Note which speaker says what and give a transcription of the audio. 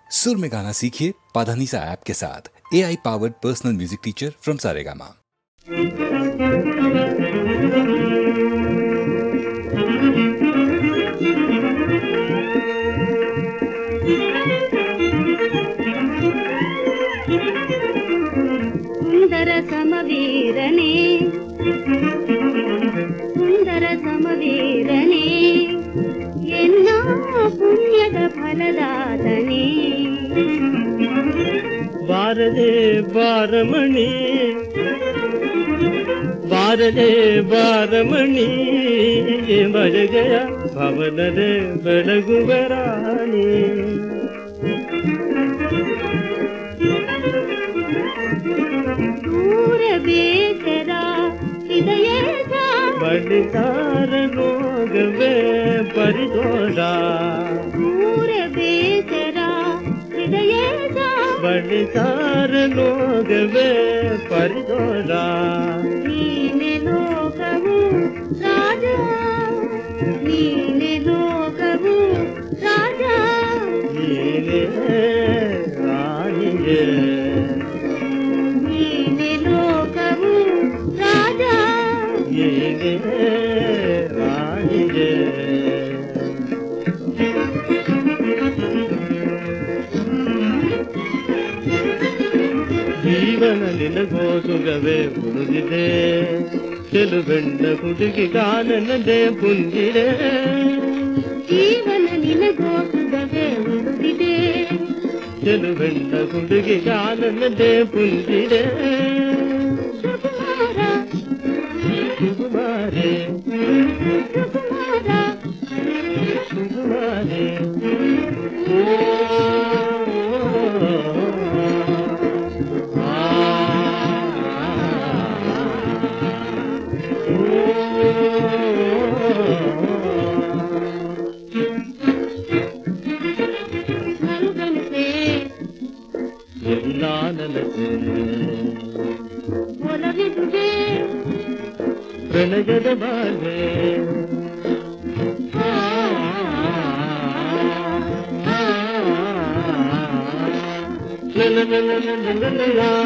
Speaker 1: सुर में गाना सीखिए पाधानीसा ऐप के साथ। AI powered personal music teacher from Saregama.
Speaker 2: ಸುಂದರ ಸಮವೀರನೇ ಸುಂದರ ಸಮವೀರನೇ ಎನ್ನ ಪುಣ್ಯದ ಫಲದಾತನೇ
Speaker 3: ಬಾರದೆ ಬಾರಮಣಿ ಬಾರದೆ ಬಾರಮಣಿ ಬರಗೆಯ ಭವನದ ಬೆಳಗುವ ರಾಣಿ
Speaker 2: ದೂರ ಬೇಸರ ಹೃದಯದ
Speaker 3: ಬಡಿತಾರ ರೋಗವೇ ಪರಿದೋಷ
Speaker 2: ದೂರ ಬೇಸರ ಹೃದಯದ
Speaker 3: ಬಡಿತಾರ ರೋಗವೇ ಪರಿದೋಷ
Speaker 2: ನೀನೆ ಲೋಕವು ರಾಜ ನೀನೆ ಲೋಕವು ರಾಜ
Speaker 3: ನೀನೇ ರಾಣಿಗೆ
Speaker 2: ನೀನೆ ಲೋಕವು ರಾಜ
Speaker 3: ನೀನೇ ರಾಣಿಗೆ ಜೀವನ ನಿನಗೋಸುಗವೇ ಉಳಿದಿದೆ ಚೆಲುವೆಣ್ಣ ಹುಡುಗಿ ಕಾನನದೆ ಪುಂಜಿದೆ
Speaker 2: ಜೀವನ ನಿನಗೋಸುಗವೇ ಉಳಿದಿದೆ
Speaker 3: ಚೆಲುವೆಣ್ಣ ಹುಡುಗಿ ಕಾನನದೆ ಪುಂಜಿದೆ
Speaker 2: ಸುಕುಮಾರ
Speaker 3: ಸುಕುಮಾರೆ
Speaker 2: ಸುಕುಮಾರ
Speaker 3: ಸುಕುಮಾರೆ
Speaker 2: ಮರುಗನಸೆ
Speaker 3: ಎಲ್ಲ ನನಗೆ
Speaker 2: ಒಲವಿದುವೆ
Speaker 3: ಪ್ರಣಯದ ಬಾಳೆ la